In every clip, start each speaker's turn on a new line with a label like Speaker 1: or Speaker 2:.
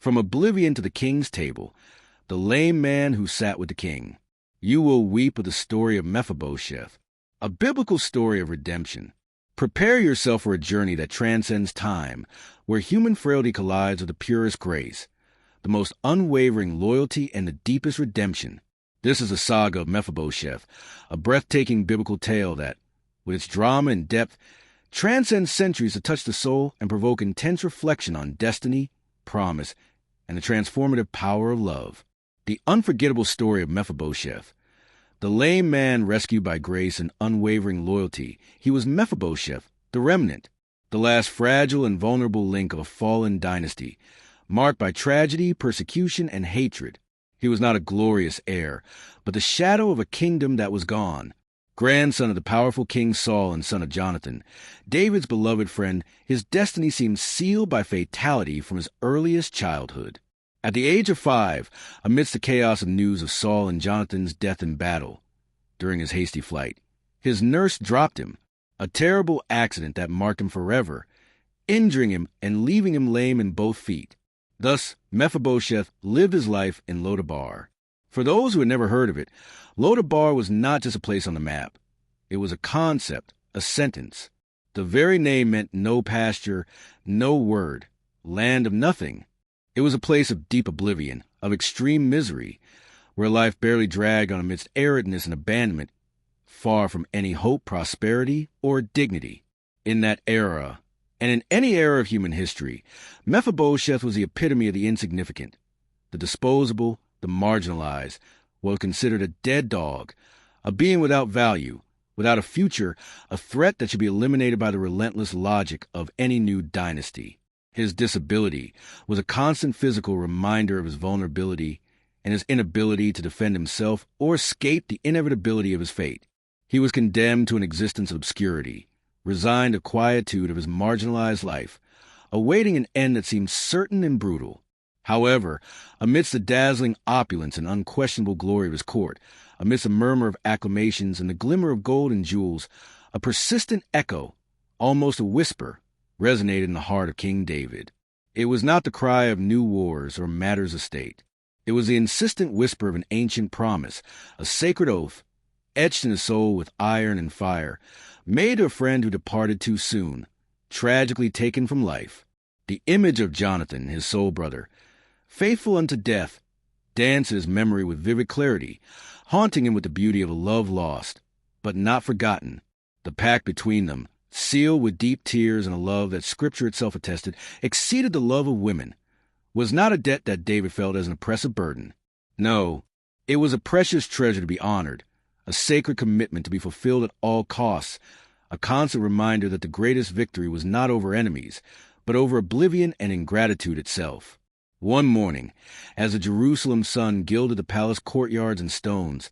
Speaker 1: From oblivion to the king's table, the lame man who sat with the king. You will weep with the story of Mephibosheth, a biblical story of redemption. Prepare yourself for a journey that transcends time, where human frailty collides with the purest grace, the most unwavering loyalty, and the deepest redemption. This is the saga of Mephibosheth, a breathtaking biblical tale that, with its drama and depth, transcends centuries to touch the soul and provoke intense reflection on destiny, promise, and the transformative power of love. The unforgettable story of Mephibosheth. The lame man rescued by grace and unwavering loyalty. He was Mephibosheth, the remnant, the last fragile and vulnerable link of a fallen dynasty, marked by tragedy, persecution, and hatred. He was not a glorious heir, but the shadow of a kingdom that was gone. Grandson of the powerful King Saul and son of Jonathan, David's beloved friend, his destiny seemed sealed by fatality from his earliest childhood. At the age of 5, amidst the chaos of news of Saul and Jonathan's death in battle, during his hasty flight, his nurse dropped him, a terrible accident that marked him forever, injuring him and leaving him lame in both feet. Thus, Mephibosheth lived his life in Lodabar. For those who had never heard of it, Lodabar was not just a place on the map. It was a concept, a sentence. The very name meant no pasture, no word, land of nothing. It was a place of deep oblivion, of extreme misery, where life barely dragged on amidst aridness and abandonment, far from any hope, prosperity, or dignity. In that era, and in any era of human history, Mephibosheth was the epitome of the insignificant, the disposable, the marginalized, what was considered a dead dog, a being without value, without a future, a threat that should be eliminated by the relentless logic of any new dynasty. His disability was a constant physical reminder of his vulnerability and his inability to defend himself or escape the inevitability of his fate. He was condemned to an existence of obscurity, resigned to quietude of his marginalized life, awaiting an end that seemed certain and brutal. However, amidst the dazzling opulence and unquestionable glory of his court, amidst a murmur of acclamations and the glimmer of gold and jewels, a persistent echo, almost a whisper, resonated in the heart of King David. It was not the cry of new wars or matters of state. It was the insistent whisper of an ancient promise, a sacred oath, etched in his soul with iron and fire, made to a friend who departed too soon, tragically taken from life. The image of Jonathan, his soul brother, faithful unto death, danced in his memory with vivid clarity, haunting him with the beauty of a love lost, but not forgotten. The pact between them, sealed with deep tears and a love that Scripture itself attested, exceeded the love of women, was not a debt that David felt as an oppressive burden. No, it was a precious treasure to be honored, a sacred commitment to be fulfilled at all costs, a constant reminder that the greatest victory was not over enemies, but over oblivion and ingratitude itself. One morning, as the Jerusalem sun gilded the palace courtyards and stones,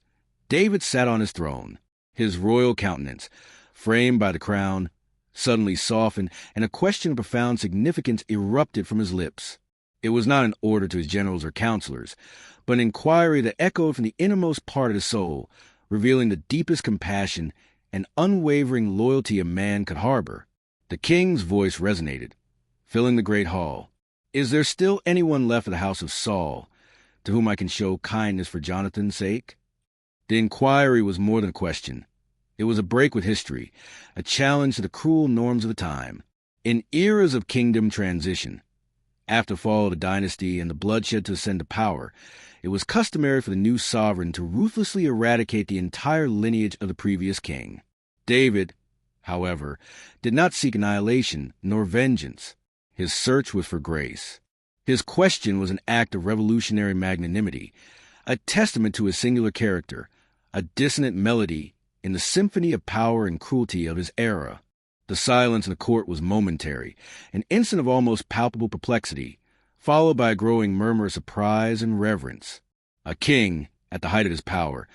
Speaker 1: David sat on his throne, his royal countenance, framed by the crown, suddenly softened, and a question of profound significance erupted from his lips. It was not an order to his generals or counselors, but an inquiry that echoed from the innermost part of his soul, revealing the deepest compassion and unwavering loyalty a man could harbor. The king's voice resonated, filling the great hall. Is there still anyone left of the house of Saul, to whom I can show kindness for Jonathan's sake? The inquiry was more than a question. It was a break with history, a challenge to the cruel norms of the time. In eras of kingdom transition, after the fall of the dynasty and the bloodshed to ascend to power, it was customary for the new sovereign to ruthlessly eradicate the entire lineage of the previous king. David, however, did not seek annihilation nor vengeance. His search was for grace. His question was an act of revolutionary magnanimity, a testament to his singular character, a dissonant melody in the symphony of power and cruelty of his era. The silence in the court was momentary, an instant of almost palpable perplexity, followed by a growing murmur of surprise and reverence. A king, at the height of his power,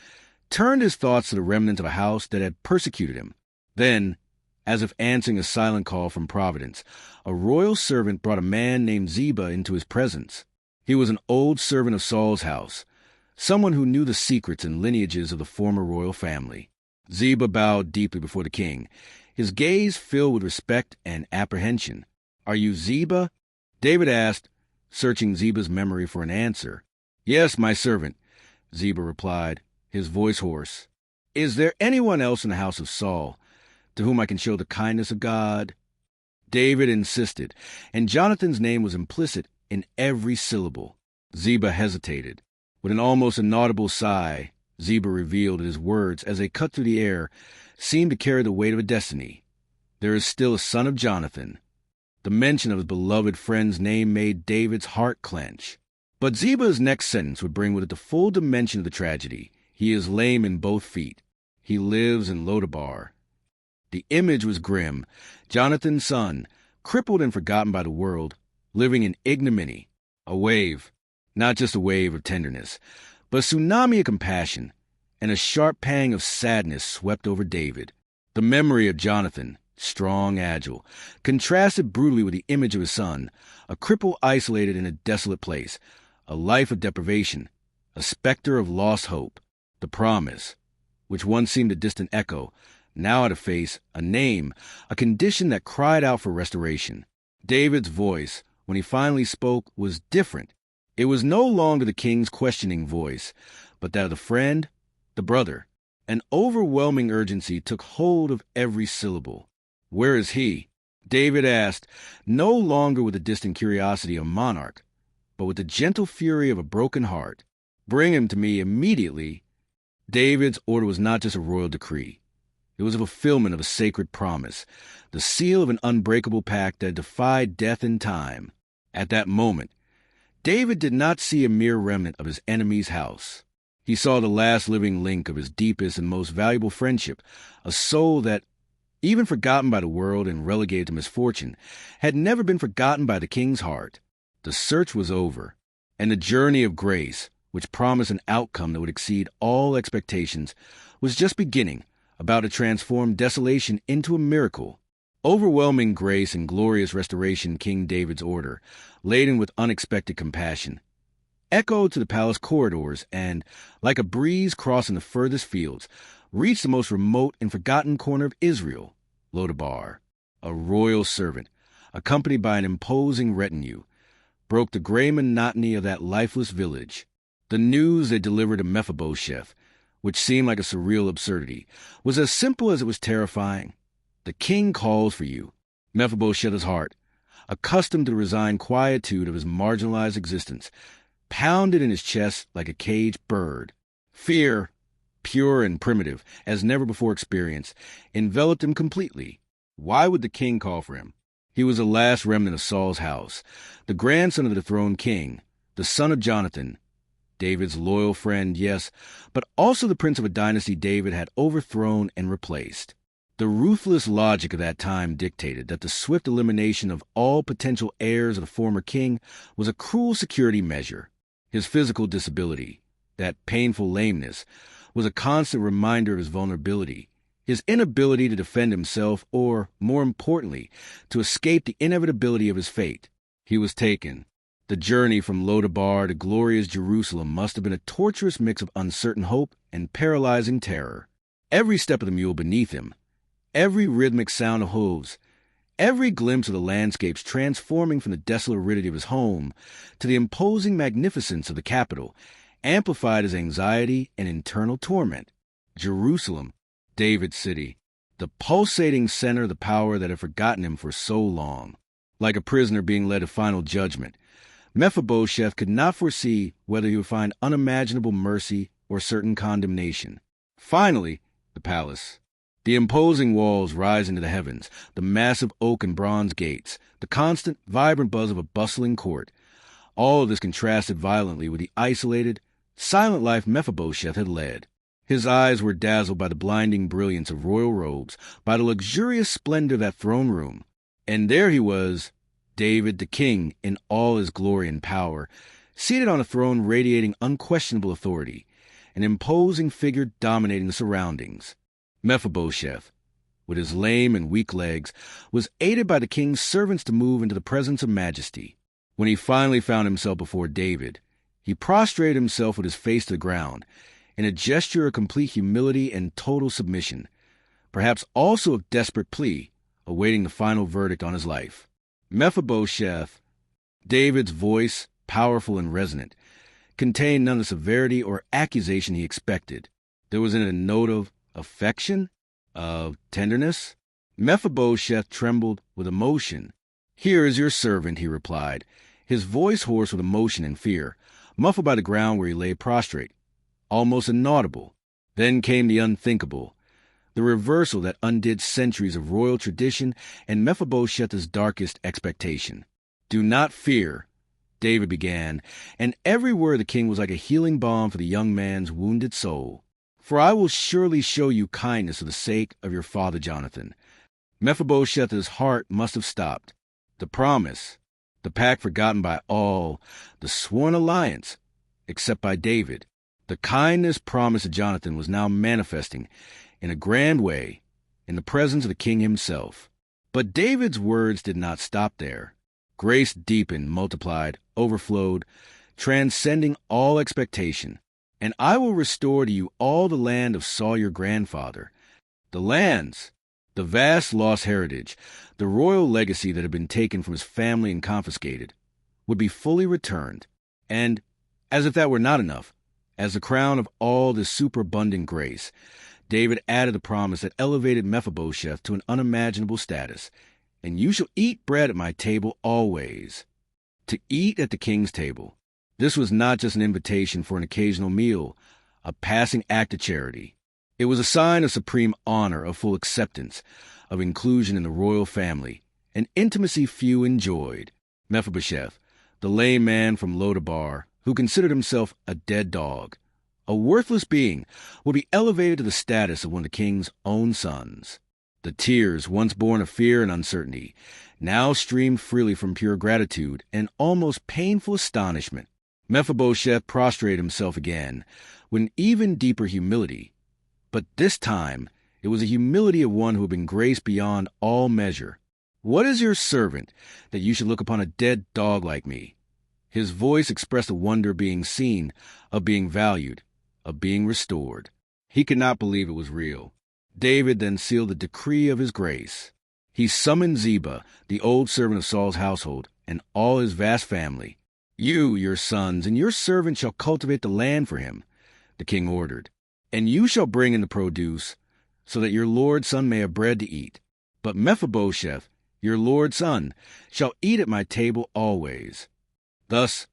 Speaker 1: turned his thoughts to the remnant of a house that had persecuted him. Then, as if answering a silent call from Providence, a royal servant brought a man named Ziba into his presence. He was an old servant of Saul's house, someone who knew the secrets and lineages of the former royal family. Ziba bowed deeply before the king, his gaze filled with respect and apprehension. "Are you Ziba?" David asked, searching Ziba's memory for an answer. "Yes, my servant," Ziba replied, his voice hoarse. "Is there anyone else in the house of Saul to whom I can show the kindness of God?" David insisted, and Jonathan's name was implicit in every syllable. Ziba hesitated. With an almost inaudible sigh, Ziba revealed that his words, as they cut through the air, seemed to carry the weight of a destiny. "There is still a son of Jonathan." The mention of his beloved friend's name made David's heart clench. But Ziba's next sentence would bring with it the full dimension of the tragedy. "He is lame in both feet. He lives in Lodabar." The image was grim. Jonathan's son, crippled and forgotten by the world, living in ignominy. A wave, not just a wave of tenderness, but a tsunami of compassion, and a sharp pang of sadness swept over David. The memory of Jonathan, strong, agile, contrasted brutally with the image of his son, a cripple isolated in a desolate place, a life of deprivation, a specter of lost hope. The promise, which once seemed a distant echo, now had a face, a name, a condition that cried out for restoration. David's voice, when he finally spoke, was different. It was no longer the king's questioning voice, but that of the friend, the brother. An overwhelming urgency took hold of every syllable. "Where is he?" David asked, no longer with the distant curiosity of a monarch, but with the gentle fury of a broken heart. "Bring him to me immediately." David's order was not just a royal decree. It was a fulfillment of a sacred promise, the seal of an unbreakable pact that defied death and time. At that moment, David did not see a mere remnant of his enemy's house. He saw the last living link of his deepest and most valuable friendship, a soul that, even forgotten by the world and relegated to misfortune, had never been forgotten by the king's heart. The search was over, and the journey of grace, which promised an outcome that would exceed all expectations, was just beginning, about to transform desolation into a miracle. Overwhelming grace and glorious restoration, King David's order, laden with unexpected compassion, echoed to the palace corridors and, like a breeze crossing the furthest fields, reached the most remote and forgotten corner of Israel, Lodabar. A royal servant, accompanied by an imposing retinue, broke the gray monotony of that lifeless village. The news they delivered to Mephibosheth, which seemed like a surreal absurdity, was as simple as it was terrifying. "The king calls for you." Mephibosheth's heart, accustomed to the resigned quietude of his marginalized existence, pounded in his chest like a caged bird. Fear, pure and primitive, as never before experienced, enveloped him completely. Why would the king call for him? He was the last remnant of Saul's house, the grandson of the dethroned king, the son of Jonathan, David's loyal friend, yes, but also the prince of a dynasty David had overthrown and replaced. The ruthless logic of that time dictated that the swift elimination of all potential heirs of the former king was a cruel security measure. His physical disability, that painful lameness, was a constant reminder of his vulnerability, his inability to defend himself or, more importantly, to escape the inevitability of his fate. He was taken. The journey from Lodabar to glorious Jerusalem must have been a torturous mix of uncertain hope and paralyzing terror. Every step of the mule beneath him, every rhythmic sound of hooves, every glimpse of the landscapes transforming from the desolate aridity of his home to the imposing magnificence of the capital, amplified his anxiety and internal torment. Jerusalem, David's city, the pulsating center of the power that had forgotten him for so long. Like a prisoner being led to final judgment, Mephibosheth could not foresee whether he would find unimaginable mercy or certain condemnation. Finally, the palace. The imposing walls rising to the heavens, the massive oak and bronze gates, the constant, vibrant buzz of a bustling court. All of this contrasted violently with the isolated, silent life Mephibosheth had led. His eyes were dazzled by the blinding brilliance of royal robes, by the luxurious splendor of that throne room. And there he was, David the king in all his glory and power, seated on a throne radiating unquestionable authority, an imposing figure dominating the surroundings. Mephibosheth, with his lame and weak legs, was aided by the king's servants to move into the presence of majesty. When he finally found himself before David, he prostrated himself with his face to the ground, in a gesture of complete humility and total submission, perhaps also of desperate plea, awaiting the final verdict on his life. Mephibosheth, David's voice, powerful and resonant, contained none of the severity or accusation he expected. There was in it a note of affection, of tenderness. Mephibosheth trembled with emotion. "Here is your servant," he replied, his voice hoarse with emotion and fear, muffled by the ground where he lay prostrate, almost inaudible. Then came the unthinkable, the reversal that undid centuries of royal tradition and Mephibosheth's darkest expectation. "Do not fear," David began, and every word of the king was like a healing balm for the young man's wounded soul. "For I will surely show you kindness for the sake of your father Jonathan." Mephibosheth's heart must have stopped. The promise, the pact forgotten by all, the sworn alliance, except by David. The kindness promised to Jonathan was now manifesting in a grand way in the presence of the king himself. But David's words did not stop there. Grace deepened, multiplied, overflowed, transcending all expectation. "And I will restore to you all the land of Saul your grandfather." The lands, the vast lost heritage, the royal legacy that had been taken from his family and confiscated, would be fully returned. And, as if that were not enough, as the crown of all this superabundant grace, David added a promise that elevated Mephibosheth to an unimaginable status. "And you shall eat bread at my table always." To eat at the king's table. This was not just an invitation for an occasional meal, a passing act of charity. It was a sign of supreme honor, of full acceptance, of inclusion in the royal family, an intimacy few enjoyed. Mephibosheth, the lame man from Lodabar, who considered himself a dead dog, a worthless being, would be elevated to the status of one of the king's own sons. The tears, once born of fear and uncertainty, now streamed freely from pure gratitude and almost painful astonishment. Mephibosheth prostrated himself again, with an even deeper humility. But this time, it was a humility of one who had been graced beyond all measure. "What is your servant, that you should look upon a dead dog like me?" His voice expressed a wonder of being seen, of being valued, of being restored. He could not believe it was real. David then sealed the decree of his grace. He summoned Ziba, the old servant of Saul's household, and all his vast family. "You, your sons, and your servant shall cultivate the land for him," the king ordered. "And you shall bring in the produce, so that your lord's son may have bread to eat. But Mephibosheth, your lord's son, shall eat at my table always." Thus,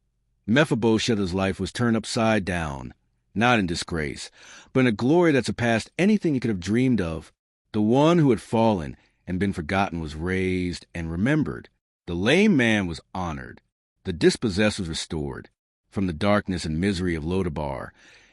Speaker 1: Mephibosheth's life was turned upside down, not in disgrace, but in a glory that surpassed anything he could have dreamed of. The one who had fallen and been forgotten was raised and remembered. The lame man was honored. The dispossessed was restored. From the darkness and misery of Lodabar,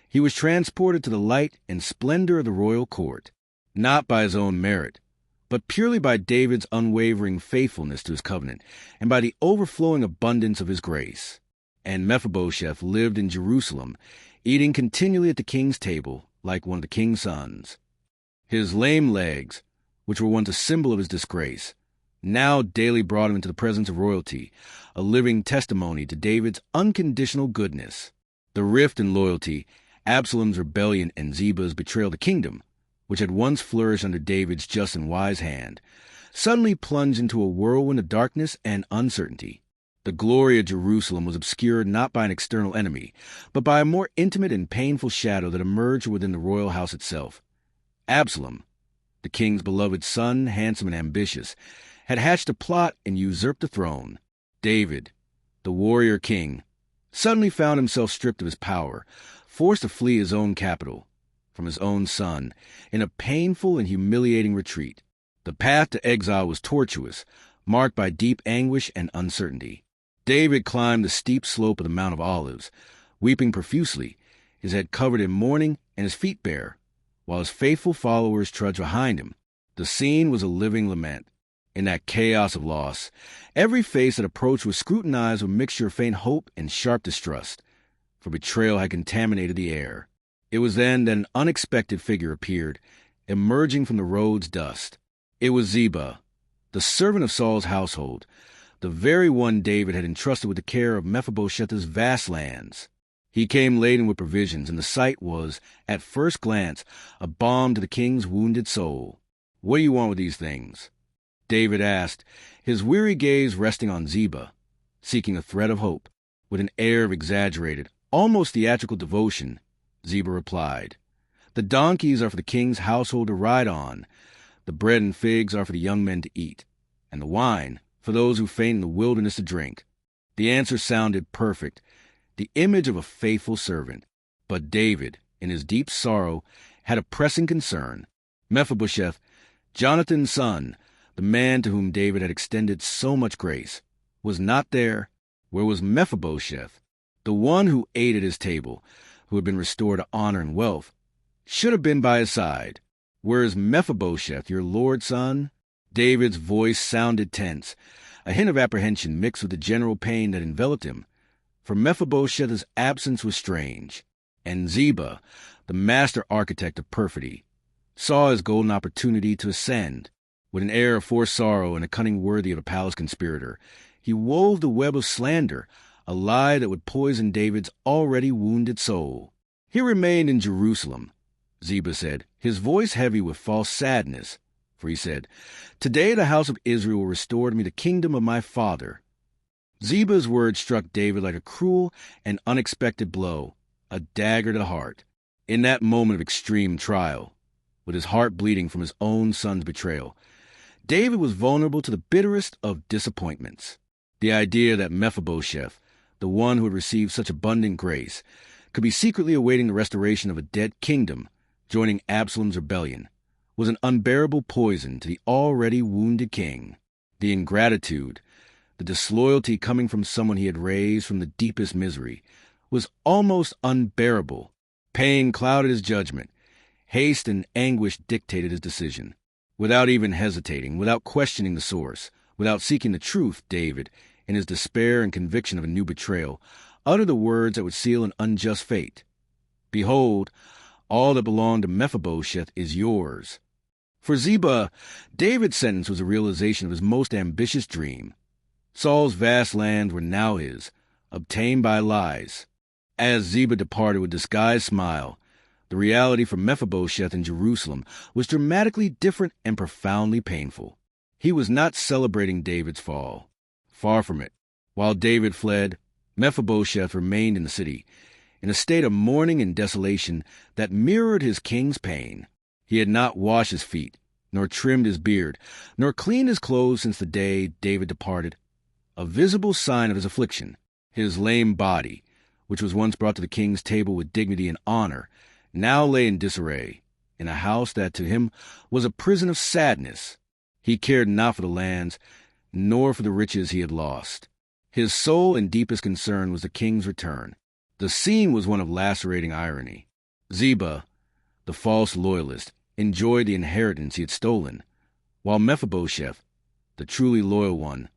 Speaker 1: he was transported to the light and splendor of the royal court, not by his own merit, but purely by David's unwavering faithfulness to his covenant and by the overflowing abundance of his grace. And Mephibosheth lived in Jerusalem, eating continually at the king's table like one of the king's sons. His lame legs, which were once a symbol of his disgrace, now daily brought him into the presence of royalty, a living testimony to David's unconditional goodness. The rift in loyalty, Absalom's rebellion, and Ziba's betrayal of the kingdom, which had once flourished under David's just and wise hand, suddenly plunged into a whirlwind of darkness and uncertainty. The glory of Jerusalem was obscured not by an external enemy, but by a more intimate and painful shadow that emerged within the royal house itself. Absalom, the king's beloved son, handsome and ambitious, had hatched a plot and usurped the throne. David, the warrior king, suddenly found himself stripped of his power, forced to flee his own capital, from his own son, in a painful and humiliating retreat. The path to exile was tortuous, marked by deep anguish and uncertainty. David climbed the steep slope of the Mount of Olives, weeping profusely, his head covered in mourning and his feet bare, while his faithful followers trudged behind him. The scene was a living lament. In that chaos of loss, every face that approached was scrutinized with a mixture of faint hope and sharp distrust, for betrayal had contaminated the air. It was then that an unexpected figure appeared, emerging from the road's dust. It was Ziba, the servant of Saul's household, the very one David had entrusted with the care of Mephibosheth's vast lands. He came laden with provisions, and the sight was, at first glance, a balm to the king's wounded soul. "What do you want with these things?" David asked, his weary gaze resting on Ziba, seeking a thread of hope. With an air of exaggerated, almost theatrical devotion, Ziba replied, "The donkeys are for the king's household to ride on, the bread and figs are for the young men to eat, and the wine for those who faint in the wilderness to drink." The answer sounded perfect, the image of a faithful servant. But David, in his deep sorrow, had a pressing concern. Mephibosheth, Jonathan's son, the man to whom David had extended so much grace, was not there. Where was Mephibosheth? The one who ate at his table, who had been restored to honor and wealth, should have been by his side. "Where is Mephibosheth, your lord's son?" David's voice sounded tense, a hint of apprehension mixed with the general pain that enveloped him. For Mephibosheth's absence was strange, and Ziba, the master architect of perfidy, saw his golden opportunity to ascend. With an air of forced sorrow and a cunning worthy of a palace conspirator, he wove the web of slander, a lie that would poison David's already wounded soul. "He remained in Jerusalem," Ziba said, his voice heavy with false sadness. For he said, "Today the house of Israel will restore to me the kingdom of my father." Ziba's words struck David like a cruel and unexpected blow, a dagger to the heart. In that moment of extreme trial, with his heart bleeding from his own son's betrayal, David was vulnerable to the bitterest of disappointments. The idea that Mephibosheth, the one who had received such abundant grace, could be secretly awaiting the restoration of a dead kingdom, joining Absalom's rebellion, was an unbearable poison to the already wounded king. The ingratitude, the disloyalty coming from someone he had raised from the deepest misery, was almost unbearable. Pain clouded his judgment. Haste and anguish dictated his decision. Without even hesitating, without questioning the source, without seeking the truth, David, in his despair and conviction of a new betrayal, uttered the words that would seal an unjust fate. "Behold, all that belonged to Mephibosheth is yours." For Ziba, David's sentence was a realization of his most ambitious dream. Saul's vast lands were now his, obtained by lies. As Ziba departed with disguised smile, the reality for Mephibosheth in Jerusalem was dramatically different and profoundly painful. He was not celebrating David's fall. Far from it. While David fled, Mephibosheth remained in the city, in a state of mourning and desolation that mirrored his king's pain. He had not washed his feet, nor trimmed his beard, nor cleaned his clothes since the day David departed. A visible sign of his affliction, his lame body, which was once brought to the king's table with dignity and honor, now lay in disarray, in a house that to him was a prison of sadness. He cared not for the lands, nor for the riches he had lost. His sole and deepest concern was the king's return. The scene was one of lacerating irony. Ziba, the false loyalist, enjoyed the inheritance he had stolen, while Mephibosheth, the truly loyal one,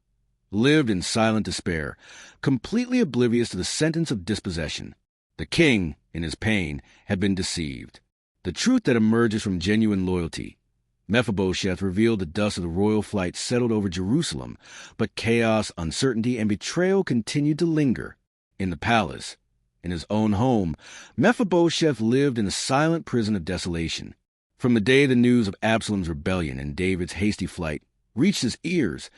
Speaker 1: lived in silent despair, completely oblivious to the sentence of dispossession. The king, in his pain, had been deceived. The truth that emerges from genuine loyalty. Mephibosheth revealed the dust of the royal flight settled over Jerusalem, but chaos, uncertainty, and betrayal continued to linger. In the palace, in his own home, Mephibosheth lived in a silent prison of desolation. From the day the news of Absalom's rebellion and David's hasty flight reached his ears,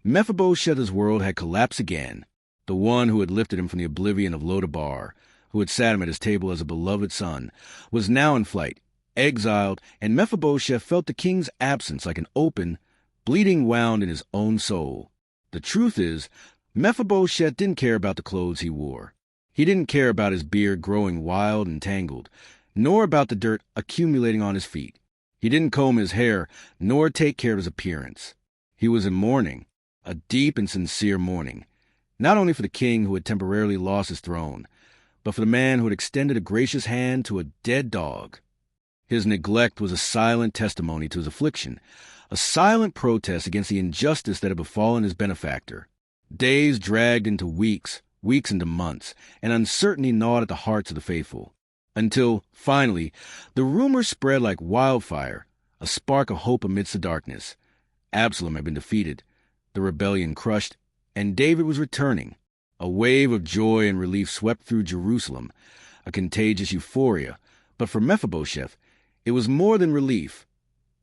Speaker 1: Mephibosheth's world had collapsed again. The one who had lifted him from the oblivion of Lodabar, who had sat him at his table as a beloved son, was now in flight, exiled, and Mephibosheth felt the king's absence like an open, bleeding wound in his own soul. The truth is, Mephibosheth didn't care about the clothes he wore. He didn't care about his beard growing wild and tangled, nor about the dirt accumulating on his feet. He didn't comb his hair, nor take care of his appearance. He was in mourning, a deep and sincere mourning, not only for the king who had temporarily lost his throne, but for the man who had extended a gracious hand to a dead dog. His neglect was a silent testimony to his affliction, a silent protest against the injustice that had befallen his benefactor. Days dragged into weeks, weeks into months, and uncertainty gnawed at the hearts of the faithful, until, finally, the rumor spread like wildfire, a spark of hope amidst the darkness. Absalom had been defeated, the rebellion crushed, and David was returning. A wave of joy and relief swept through Jerusalem, a contagious euphoria, but for Mephibosheth, it was more than relief.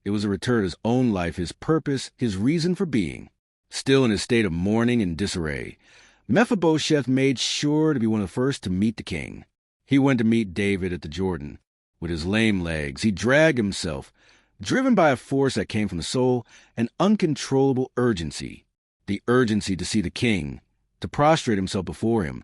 Speaker 1: It was a return to his own life, his purpose, his reason for being. Still in his state of mourning and disarray, Mephibosheth made sure to be one of the first to meet the king. He went to meet David at the Jordan. With his lame legs, he dragged himself, driven by a force that came from the soul, an uncontrollable urgency. The urgency to see the king, to prostrate himself before him,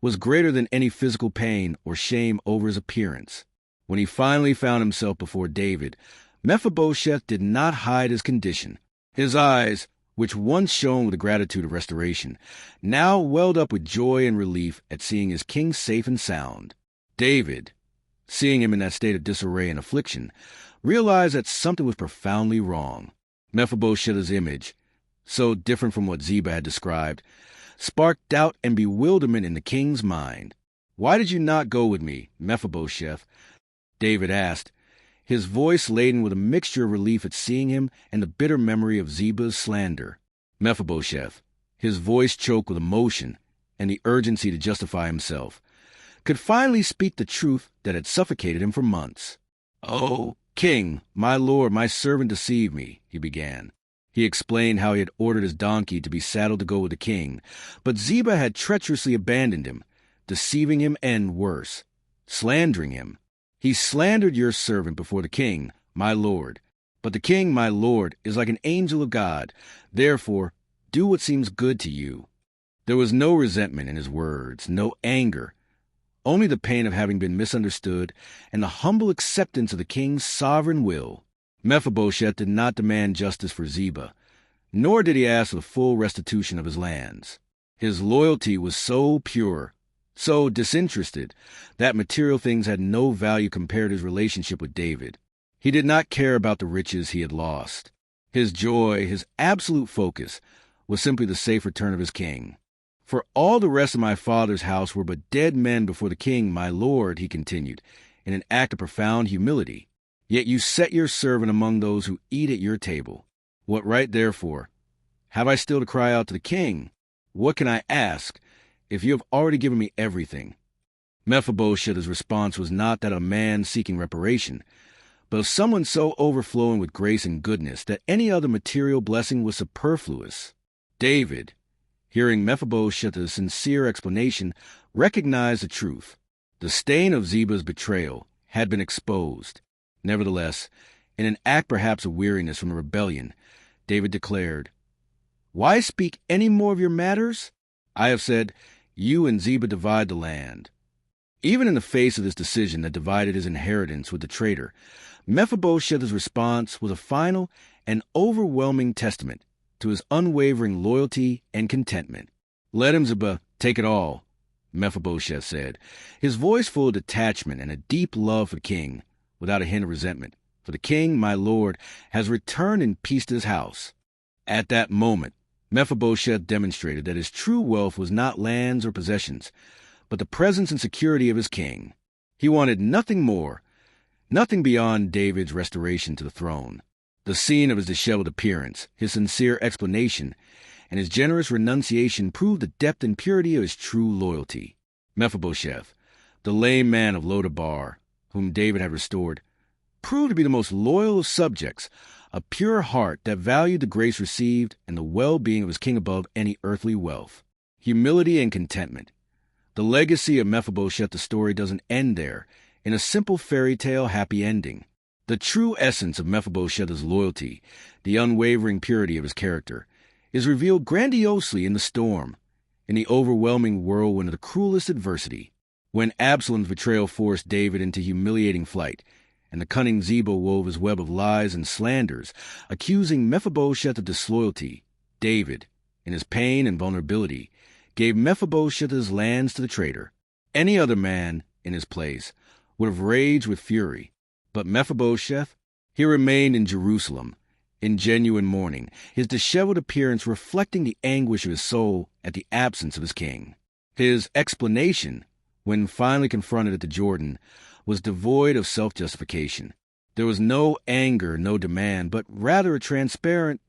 Speaker 1: was greater than any physical pain or shame over his appearance. When he finally found himself before David, Mephibosheth did not hide his condition. His eyes, which once shone with the gratitude of restoration, now welled up with joy and relief at seeing his king safe and sound. David, seeing him in that state of disarray and affliction, realized that something was profoundly wrong. Mephibosheth's image, so different from what Ziba had described, sparked doubt and bewilderment in the king's mind. "Why did you not go with me, Mephibosheth?" David asked, his voice laden with a mixture of relief at seeing him and the bitter memory of Ziba's slander. Mephibosheth, his voice choked with emotion and the urgency to justify himself, could finally speak the truth that had suffocated him for months. "Oh, king, my lord, my servant deceived me," he began. He explained how he had ordered his donkey to be saddled to go with the king, but Ziba had treacherously abandoned him, deceiving him and worse, slandering him. "He slandered your servant before the king, my lord. But the king, my lord, is like an angel of God. Therefore, do what seems good to you." There was no resentment in his words, no anger, only the pain of having been misunderstood and the humble acceptance of the king's sovereign will. Mephibosheth did not demand justice for Ziba, nor did he ask for the full restitution of his lands. His loyalty was so pure, so disinterested, that material things had no value compared to his relationship with David. He did not care about the riches he had lost. His joy, his absolute focus, was simply the safe return of his king. "For all the rest of my father's house were but dead men before the king, my lord," he continued, in an act of profound humility. "Yet you set your servant among those who eat at your table. What right, therefore, have I still to cry out to the king? What can I ask, if you have already given me everything?" Mephibosheth's response was not that of a man seeking reparation, but of someone so overflowing with grace and goodness that any other material blessing was superfluous. David, hearing Mephibosheth's sincere explanation, recognized the truth. The stain of Ziba's betrayal had been exposed. Nevertheless, in an act perhaps of weariness from the rebellion, David declared, "Why speak any more of your matters? I have said, you and Ziba divide the land." Even in the face of this decision that divided his inheritance with the traitor, Mephibosheth's response was a final and overwhelming testament to his unwavering loyalty and contentment. "Let him, Ziba, take it all," Mephibosheth said, his voice full of detachment and a deep love for the king, without a hint of resentment. "For the king, my lord, has returned in peace to his house." At that moment, Mephibosheth demonstrated that his true wealth was not lands or possessions, but the presence and security of his king. He wanted nothing more, nothing beyond David's restoration to the throne. The scene of his disheveled appearance, his sincere explanation, and his generous renunciation proved the depth and purity of his true loyalty. Mephibosheth, the lame man of Lodabar, whom David had restored, proved to be the most loyal of subjects, a pure heart that valued the grace received and the well-being of his king above any earthly wealth. Humility and contentment. The legacy of Mephibosheth, the story, doesn't end there, in a simple fairy tale happy ending. The true essence of Mephibosheth's loyalty, the unwavering purity of his character, is revealed grandiosely in the storm, in the overwhelming whirlwind of the cruelest adversity. When Absalom's betrayal forced David into humiliating flight, and the cunning Ziba wove his web of lies and slanders, accusing Mephibosheth of disloyalty, David, in his pain and vulnerability, gave Mephibosheth his lands to the traitor. Any other man, in his place, would have raged with fury. But Mephibosheth, he remained in Jerusalem, in genuine mourning, his disheveled appearance reflecting the anguish of his soul at the absence of his king. His explanation, when finally confronted at the Jordan, was devoid of self-justification. There was no anger, no demand, but rather a transparent,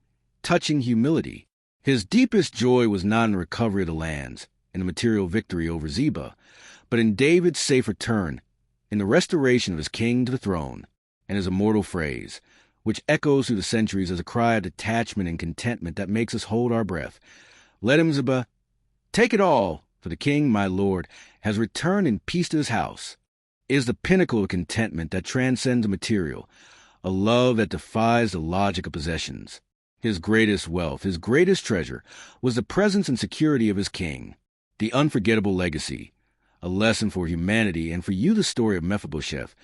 Speaker 1: touching humility. His deepest joy was not in the recovery of the lands, in the material victory over Ziba, but in David's safe return, in the restoration of his king to the throne, and his immortal phrase, which echoes through the centuries as a cry of detachment and contentment that makes us hold our breath. "Let him, Ziba, Take it all, for the king, my lord, has returned in peace to his house. It is the pinnacle of contentment that transcends the material, a love that defies the logic of possessions. His greatest wealth, his greatest treasure, was the presence and security of his king, the unforgettable legacy, a lesson for humanity, and for you the story of Mephibosheth,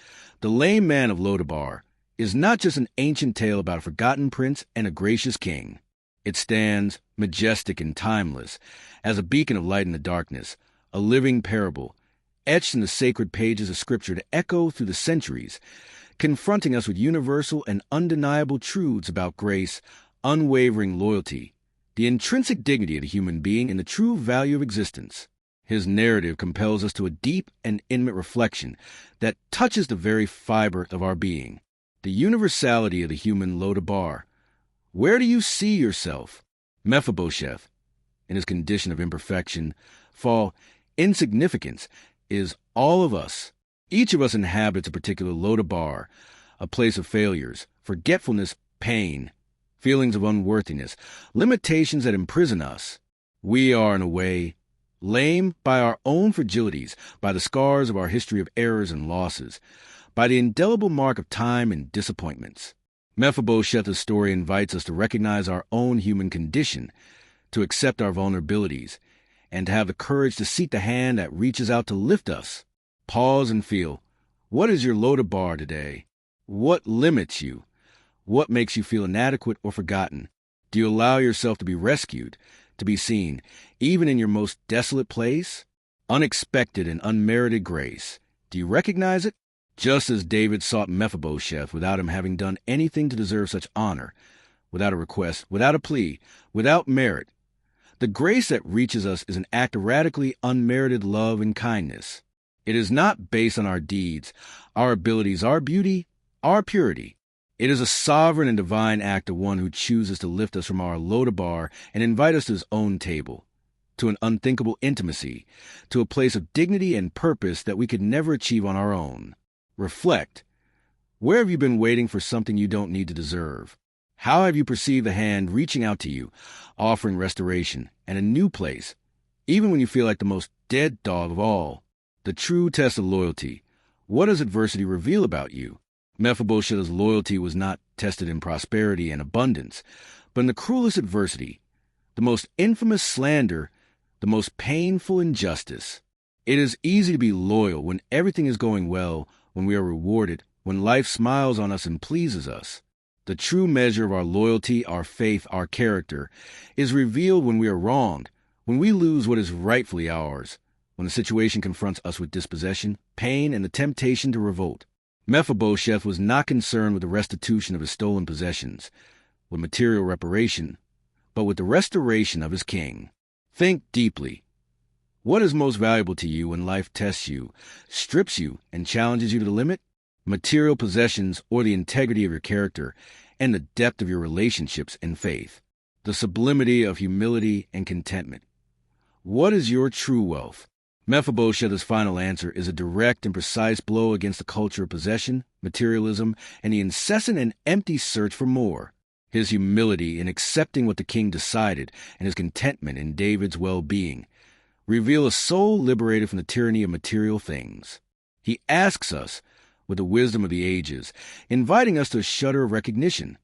Speaker 1: the lame man of Lodabar, is not just an ancient tale about a forgotten prince and a gracious king. It stands, majestic and timeless, as a beacon of light in the darkness, a living parable, etched in the sacred pages of Scripture to echo through the centuries, confronting us with universal and undeniable truths about grace, unwavering loyalty, the intrinsic dignity of the human being, and the true value of existence. His narrative compels us to a deep and intimate reflection that touches the very fiber of our being, the universality of the human Lodabar. Where do you see yourself? Mephibosheth, in his condition of imperfection, fall, insignificance, is all of us. Each of us inhabits a particular Lodabar, a place of failures, forgetfulness, pain, feelings of unworthiness, limitations that imprison us. We are, in a way, lame by our own fragilities, by the scars of our history of errors and losses, by the indelible mark of time and disappointments. Mephibosheth's story invites us to recognize our own human condition, to accept our vulnerabilities, and to have the courage to seek the hand that reaches out to lift us. Pause and feel. What is your Lodabar today? What limits you? What makes you feel inadequate or forgotten? Do you allow yourself to be rescued, to be seen, even in your most desolate place? Unexpected and unmerited grace. Do you recognize it? Just as David sought Mephibosheth without him having done anything to deserve such honor, without a request, without a plea, without merit. The grace that reaches us is an act of radically unmerited love and kindness. It is not based on our deeds, our abilities, our beauty, our purity. It is a sovereign and divine act of one who chooses to lift us from our Lodabar and invite us to his own table, to an unthinkable intimacy, to a place of dignity and purpose that we could never achieve on our own. Reflect. Where have you been waiting for something you don't need to deserve? How have you perceived the hand reaching out to you, offering restoration and a new place, even when you feel like the most dead dog of all? The true test of loyalty. What does adversity reveal about you? Mephibosheth's loyalty was not tested in prosperity and abundance, but in the cruelest adversity, the most infamous slander, the most painful injustice. It is easy to be loyal when everything is going well, when we are rewarded, when life smiles on us and pleases us. The true measure of our loyalty, our faith, our character, is revealed when we are wronged, when we lose what is rightfully ours, when the situation confronts us with dispossession, pain, and the temptation to revolt. Mephibosheth was not concerned with the restitution of his stolen possessions, with material reparation, but with the restoration of his king. Think deeply. What is most valuable to you when life tests you, strips you, and challenges you to the limit? Material possessions or the integrity of your character and the depth of your relationships and faith, the sublimity of humility and contentment. What is your true wealth? Mephibosheth's final answer is a direct and precise blow against the culture of possession, materialism, and the incessant and empty search for more. His humility in accepting what the king decided and his contentment in David's well-being reveal a soul liberated from the tyranny of material things. He asks us, with the wisdom of the ages, inviting us to a shudder of recognition.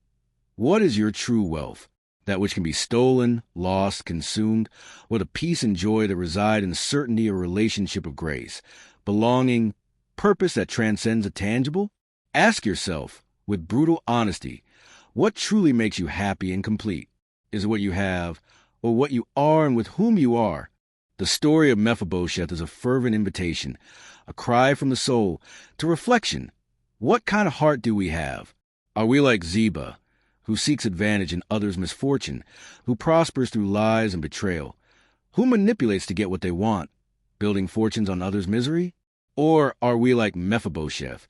Speaker 1: What is your true wealth? That which can be stolen, lost, consumed, or the peace and joy that reside in the certainty of a relationship of grace, belonging, purpose that transcends the tangible? Ask yourself, with brutal honesty, what truly makes you happy and complete? Is it what you have, or what you are and with whom you are? The story of Mephibosheth is a fervent invitation, a cry from the soul, to reflection. What kind of heart do we have? Are we like Ziba, who seeks advantage in others' misfortune, who prospers through lies and betrayal, who manipulates to get what they want, building fortunes on others' misery? Or are we like Mephibosheth,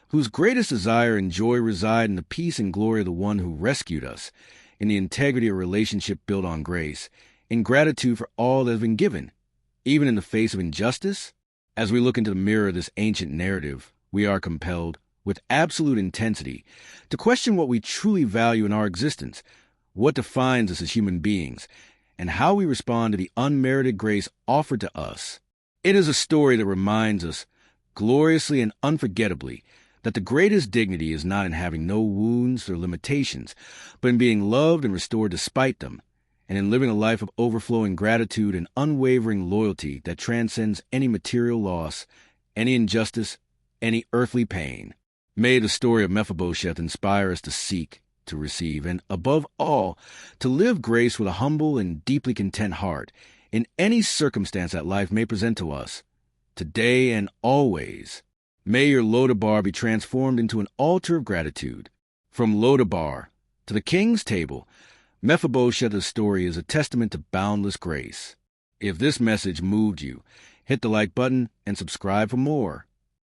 Speaker 1: whose greatest desire and joy reside in the peace and glory of the one who rescued us, in the integrity of a relationship built on grace, in gratitude for all that has been given, even in the face of injustice? As we look into the mirror of this ancient narrative, we are compelled, with absolute intensity, to question what we truly value in our existence, what defines us as human beings, and how we respond to the unmerited grace offered to us. It is a story that reminds us, gloriously and unforgettably, that the greatest dignity is not in having no wounds or limitations, but in being loved and restored despite them, and in living a life of overflowing gratitude and unwavering loyalty that transcends any material loss, any injustice, any earthly pain. May the story of Mephibosheth inspire us to seek, to receive, and, above all, to live grace with a humble and deeply content heart in any circumstance that life may present to us, today and always. May your Lodabar be transformed into an altar of gratitude. From Lodabar to the king's table, Mephibosheth's story is a testament to boundless grace. If this message moved you, hit the like button and subscribe for more.